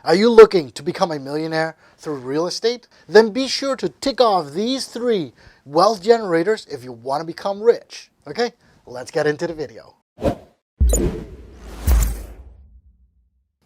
Are you looking to become a millionaire through real estate? Then be sure to tick off these 3 wealth generators if you want to become rich. Okay, let's get into the video.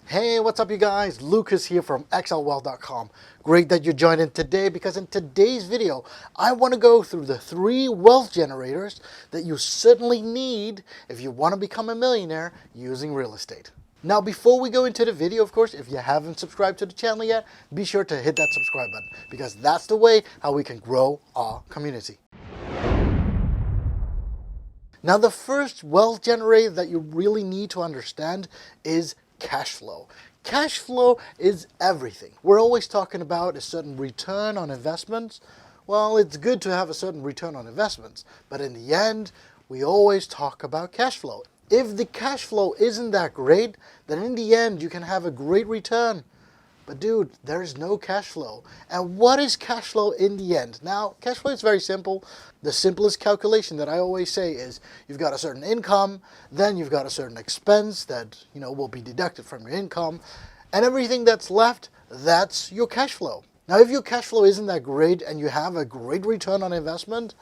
Hey, what's up you guys? Lukas here from xlwealth.com. Great that you joined in today, because in today's video, I want to go through the 3 wealth generators that you certainly need if you want to become a millionaire using real estate. Now, before we go into the video, of course, if you haven't subscribed to the channel yet, be sure to hit that subscribe button, because that's the way how we can grow our community. Now, the first wealth generator that you really need to understand is cash flow. Cash flow is everything. We're always talking about a certain return on investments. Well, it's good to have a certain return on investments, but in the end, we always talk about cash flow. If the cash flow isn't that great, then in the end, you can have a great return. But dude, there's no cash flow. And what is cash flow in the end? Now, cash flow is very simple. The simplest calculation that I always say is you've got a certain income, then you've got a certain expense that, will be deducted from your income, and everything that's left, that's your cash flow. Now, if your cash flow isn't that great and you have a great return on investment,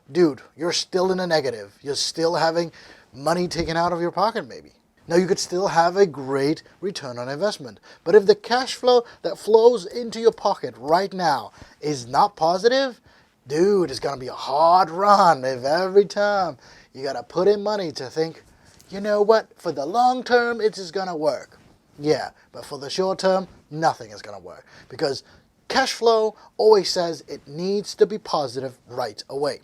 dude, you're still in a negative. You're still having money taken out of your pocket maybe. Now, you could still have a great return on investment. But if the cash flow that flows into your pocket right now is not positive, dude, it's going to be a hard run if every time you got to put in money to think, you know what, for the long term, it is going to work. Yeah, but for the short term, nothing is going to work. Because cash flow always says it needs to be positive right away.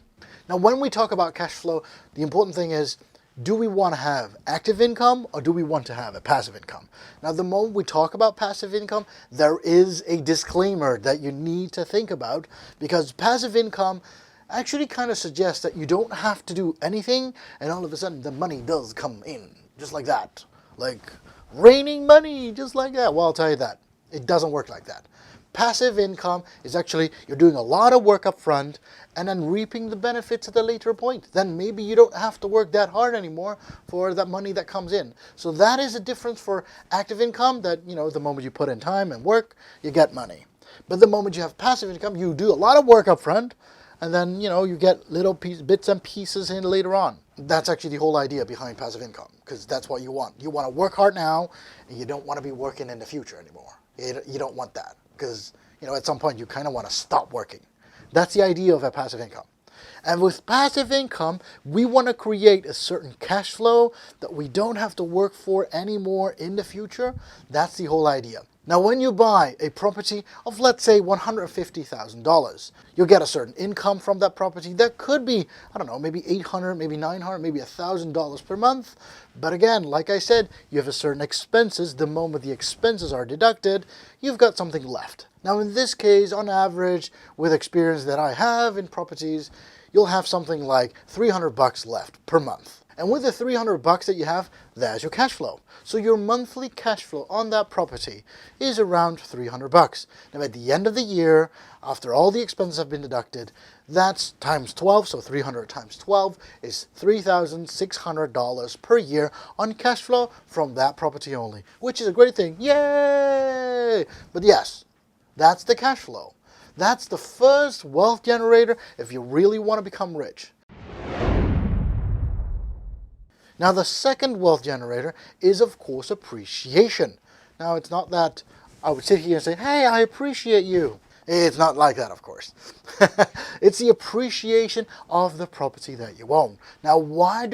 Now, when we talk about cash flow, the important thing is, do we want to have active income or do we want to have a passive income? Now, the moment we talk about passive income, there is a disclaimer that you need to think about, because passive income actually kind of suggests that you don't have to do anything and all of a sudden the money does come in just like that. Like raining money just like that. Well, I'll tell you that. It doesn't work like that. Passive income is actually you're doing a lot of work up front and then reaping the benefits at a later point. Then maybe you don't have to work that hard anymore for that money that comes in. So that is a difference for active income, that, the moment you put in time and work, you get money. But the moment you have passive income, you do a lot of work up front and then, you get little bits and pieces in later on. That's actually the whole idea behind passive income, because that's what you want. You want to work hard now and you don't want to be working in the future anymore. You don't want that. Because, at some point you kind of want to stop working. That's the idea of a passive income. And with passive income, we want to create a certain cash flow that we don't have to work for anymore in the future. That's the whole idea. Now, when you buy a property of, let's say, $150,000, you'll get a certain income from that property. That could be, maybe $800, maybe $900, maybe $1,000 per month. But again, like I said, you have a certain expenses. The moment the expenses are deducted, you've got something left. Now, in this case, on average, with experience that I have in properties, you'll have something like $300 left per month. And with the $300 that you have, there's your cash flow. So your monthly cash flow on that property is around $300. Now, at the end of the year, after all the expenses have been deducted, that's times 12. So 300 times 12 is $3,600 per year on cash flow from that property only, which is a great thing. Yay! But yes, that's the cash flow. That's the first wealth generator if you really want to become rich. Now, the second wealth generator is, of course, appreciation. Now, it's not that I would sit here and say, hey, I appreciate you. It's not like that, of course. It's the appreciation of the property that you own. Now, why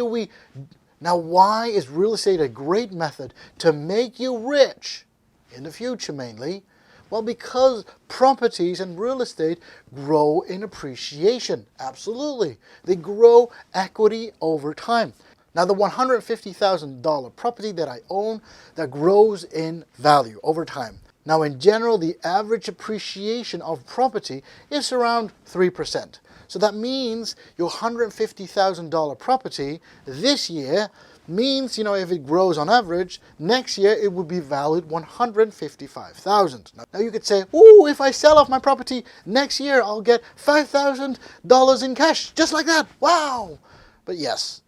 is real estate a great method to make you rich in the future mainly? Well, because properties and real estate grow in appreciation. Absolutely. They grow equity over time. Now, the $150,000 property that I own, that grows in value over time. Now, in general, the average appreciation of property is around 3%. So that means your $150,000 property this year means, if it grows on average, next year it would be valued $155,000. Now you could say, ooh, if I sell off my property next year, I'll get $5,000 in cash, just like that. Wow. But yes,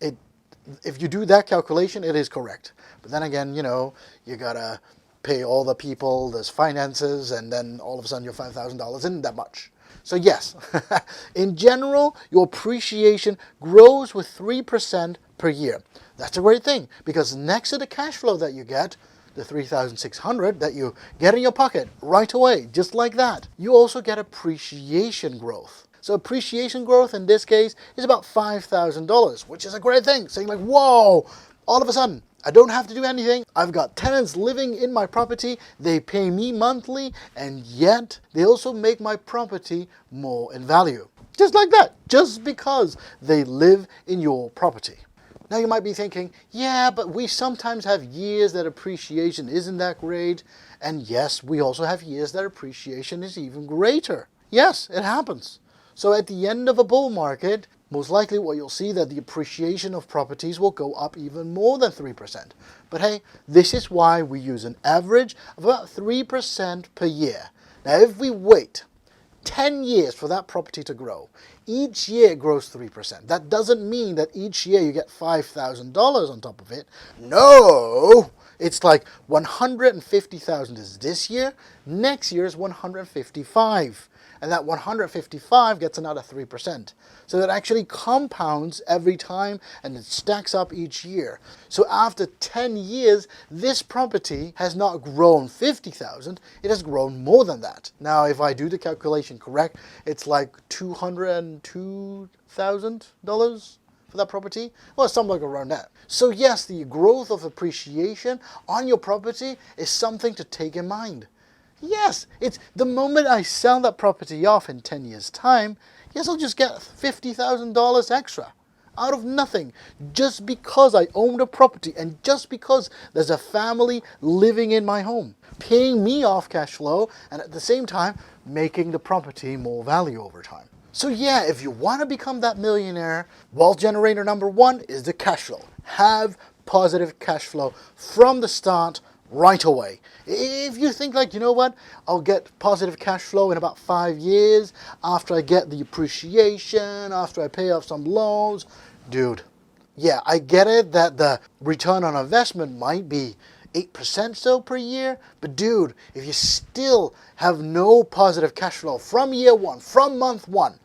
if you do that calculation, it is correct. But then again, you gotta pay all the people, there's finances, and then all of a sudden your $5,000 isn't that much. So yes, in general, your appreciation grows with 3% per year. That's a great thing, because next to the cash flow that you get, the $3,600 that you get in your pocket right away, just like that, you also get appreciation growth. So appreciation growth in this case is about $5,000, which is a great thing. Saying like, whoa, all of a sudden, I don't have to do anything. I've got tenants living in my property. They pay me monthly, and yet they also make my property more in value. Just like that, just because they live in your property. Now you might be thinking, yeah, but we sometimes have years that appreciation isn't that great. And yes, we also have years that appreciation is even greater. Yes, it happens. So at the end of a bull market, most likely what you'll see that the appreciation of properties will go up even more than 3%. But hey, this is why we use an average of about 3% per year. Now if we wait 10 years for that property to grow, each year it grows 3%. That doesn't mean that each year you get $5,000 on top of it. No! It's like 150,000 is this year, next year is 155. And that 155 gets another 3%. So that actually compounds every time and it stacks up each year. So after 10 years, this property has not grown 50,000, it has grown more than that. Now, if I do the calculation correct, it's like $202,000 for that property. Well, something around that. So yes, the growth of appreciation on your property is something to take in mind. Yes, it's the moment I sell that property off in 10 years' time, yes, I'll just get $50,000 extra out of nothing, just because I own the property and just because there's a family living in my home, paying me off cash flow and at the same time making the property more value over time. So yeah, if you want to become that millionaire, wealth generator number one is the cash flow. Have positive cash flow from the start right away. If you think like, you know what, I'll get positive cash flow in about 5 years after I get the appreciation, after I pay off some loans, dude, yeah, I get it that the return on investment might be 8% so per year, but dude, if you still have no positive cash flow from year one, from month one,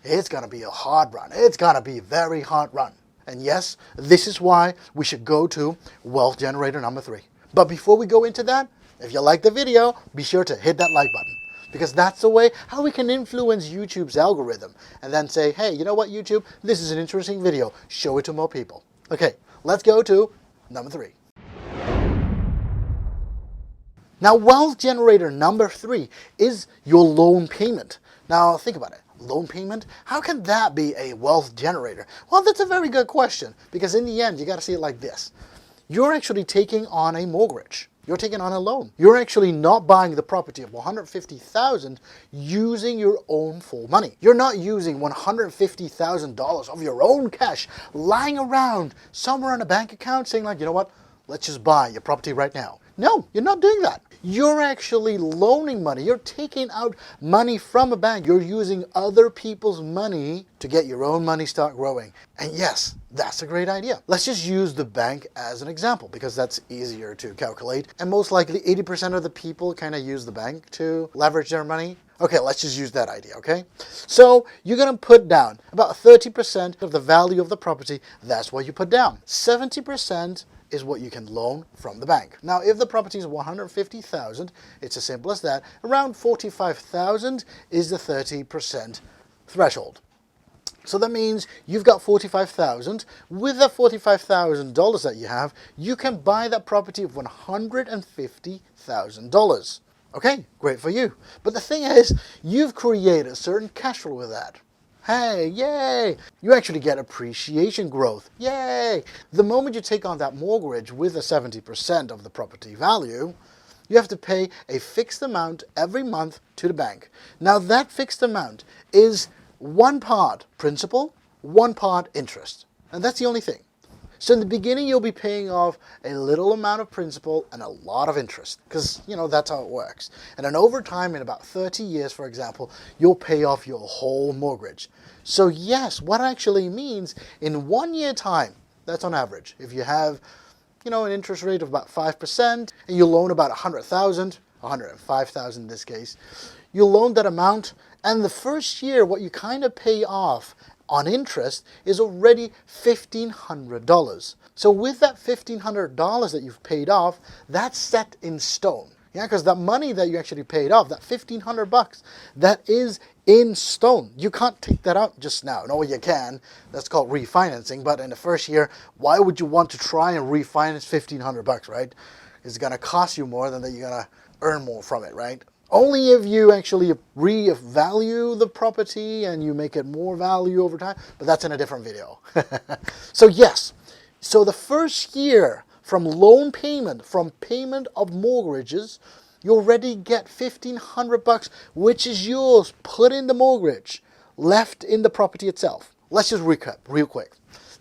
it's gonna be a hard run. It's gonna be a very hard run. And yes, this is why we should go to wealth generator number 3. But before we go into that, if you like the video, be sure to hit that like button, because that's the way how we can influence YouTube's algorithm and then say, hey, you know what, YouTube, this is an interesting video. Show it to more people. Okay, let's go to number 3. Now, wealth generator number 3 is your loan payment. Now, think about it. Loan payment? How can that be a wealth generator? Well, that's a very good question, because in the end, you got to see it like this. You're actually taking on a mortgage. You're taking on a loan. You're actually not buying the property of $150,000 using your own full money. You're not using $150,000 of your own cash lying around somewhere in a bank account saying like, you know what, let's just buy your property right now. No, you're not doing that. You're actually loaning money. You're taking out money from a bank. You're using other people's money to get your own money start growing. And yes, that's a great idea. Let's just use the bank as an example because that's easier to calculate. And most likely 80% of the people kind of use the bank to leverage their money. Okay, let's just use that idea, okay? So you're gonna put down about 30% of the value of the property. That's what you put down. 70% is what you can loan from the bank. Now, if the property is $150,000, it's as simple as that. Around $45,000 is the 30% threshold. So that means you've got $45,000. With the $45,000 that you have, you can buy that property of $150,000. Okay, great for you. But the thing is, you've created a certain cash flow with that. Hey, yay! You actually get appreciation growth. Yay! The moment you take on that mortgage with a 70% of the property value, you have to pay a fixed amount every month to the bank. Now that fixed amount is one part principal, one part interest. And that's the only thing. So in the beginning, you'll be paying off a little amount of principal and a lot of interest because, you know, that's how it works. And then over time, in about 30 years, for example, you'll pay off your whole mortgage. So yes, what actually means in 1 year time, that's on average. If you have an interest rate of about 5%, and you loan about 100,000, 105,000 in this case. You loan that amount, and the first year what you kind of pay off on interest is already $1,500. So with that $1,500 that you've paid off, that's set in stone. Yeah, because that money that you actually paid off, that $1,500, that is in stone. You can't take that out just now. No, you can. That's called refinancing. But in the first year, why would you want to try and refinance $1,500, right? It's going to cost you more than that you're going to earn more from it, right? Only if you actually revalue the property and you make it more value over time, but that's in a different video. So yes, so the first year from loan payment, from payment of mortgages, you already get $1,500, which is yours, put in the mortgage, left in the property itself. Let's just recap real quick.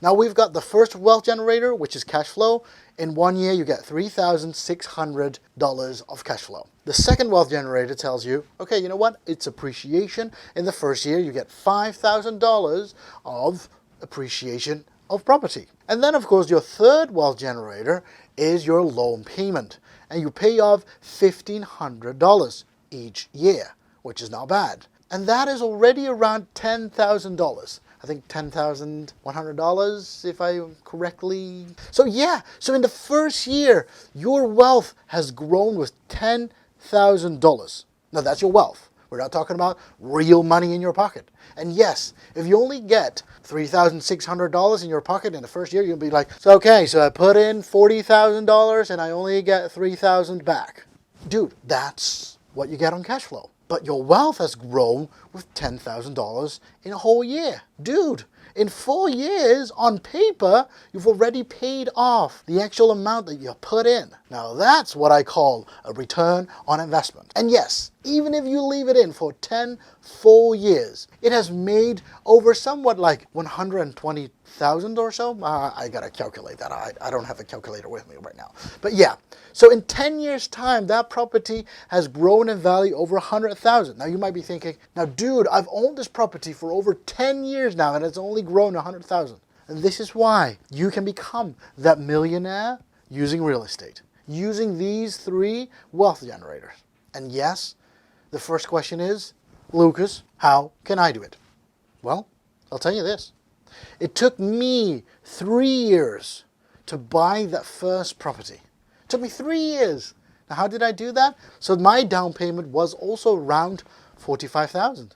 Now we've got the first wealth generator, which is cash flow. In 1 year, you get $3,600 of cash flow. The second wealth generator tells you, okay, you know what? It's appreciation. In the first year, you get $5,000 of appreciation of property. And then, of course, your third wealth generator is your loan payment. And you pay off $1,500 each year, which is not bad. And that is already around $10,000. I think $10,100 if I correctly. So yeah, so in the first year, your wealth has grown with $10,000. Now that's your wealth. We're not talking about real money in your pocket. And yes, if you only get $3,600 in your pocket in the first year, you'll be like, so okay, so I put in $40,000 and I only get $3,000 back. Dude, that's what you get on cash flow. But your wealth has grown with $10,000 in a whole year. Dude, in 4 years, on paper, you've already paid off the actual amount that you put in. Now that's what I call a return on investment. And yes, even if you leave it in for 10 full years, it has made over somewhat like 120,000 or so. I gotta calculate that. I don't have a calculator with me right now. But yeah, so in 10 years time, that property has grown in value over 100,000. Now you might be thinking, now dude, I've owned this property for over 10 years now and it's only grown 100,000. And this is why you can become that millionaire using real estate, using these 3 wealth generators. And yes, the first question is, Lucas, how can I do it? Well, I'll tell you this. It took me 3 years to buy that first property. It took me 3 years. Now, how did I do that? So my down payment was also around $45,000.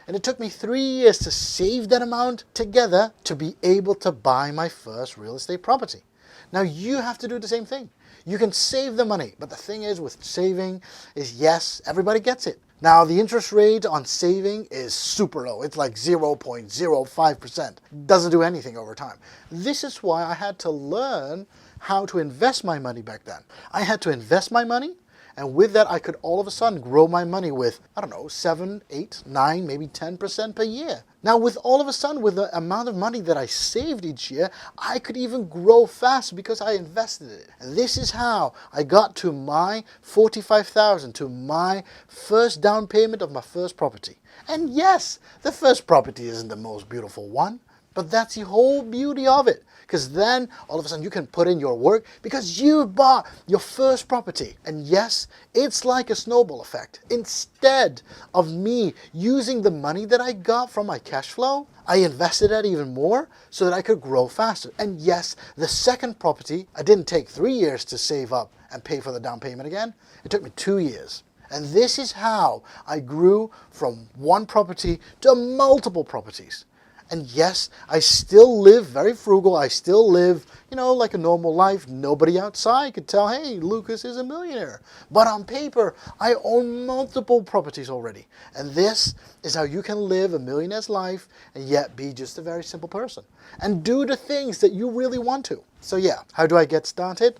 And it took me 3 years to save that amount together to be able to buy my first real estate property. Now, you have to do the same thing. You can save the money, but the thing is with saving is, yes, everybody gets it. Now, the interest rate on saving is super low. It's like 0.05%. Doesn't do anything over time. This is why I had to learn how to invest my money back then. I had to invest my money, and with that, I could all of a sudden grow my money with, 7, 8, 9, maybe 10% per year. Now, with all of a sudden, with the amount of money that I saved each year, I could even grow fast because I invested it. And this is how I got to my $45,000, to my first down payment of my first property. And yes, the first property isn't the most beautiful one, but that's the whole beauty of it. Because then, all of a sudden, you can put in your work because you bought your first property. And yes, it's like a snowball effect. Instead of me using the money that I got from my cash flow, I invested it even more so that I could grow faster. And yes, the second property, I didn't take 3 years to save up and pay for the down payment again. It took me 2 years. And this is how I grew from one property to multiple properties. And yes, I still live very frugal. I still live, like a normal life. Nobody outside could tell, hey, Lucas is a millionaire. But on paper, I own multiple properties already. And this is how you can live a millionaire's life and yet be just a very simple person. And do the things that you really want to. So yeah, how do I get started?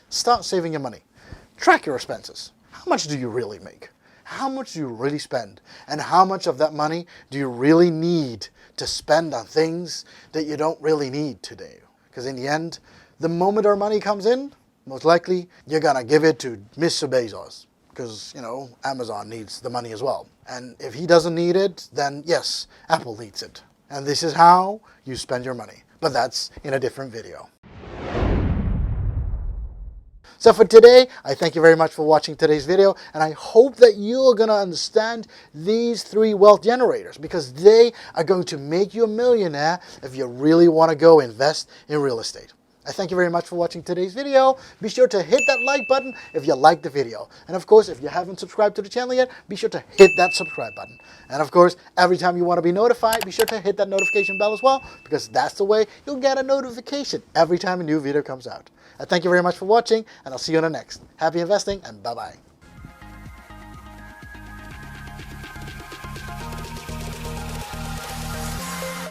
Start saving your money. Track your expenses. How much do you really make? How much do you really spend? And how much of that money do you really need to spend on things that you don't really need today? Because in the end, the moment our money comes in, most likely you're going to give it to Mr. Bezos. Because, Amazon needs the money as well. And if he doesn't need it, then yes, Apple needs it. And this is how you spend your money. But that's in a different video. So for today, I thank you very much for watching today's video, and I hope that you're going to understand these 3 wealth generators, because they are going to make you a millionaire if you really want to go invest in real estate. I thank you very much for watching today's video. Be sure to hit that like button if you liked the video. And of course, if you haven't subscribed to the channel yet, be sure to hit that subscribe button. And of course, every time you want to be notified, be sure to hit that notification bell as well, because that's the way you'll get a notification every time a new video comes out. I thank you very much for watching, and I'll see you on the next. Happy investing, and bye-bye.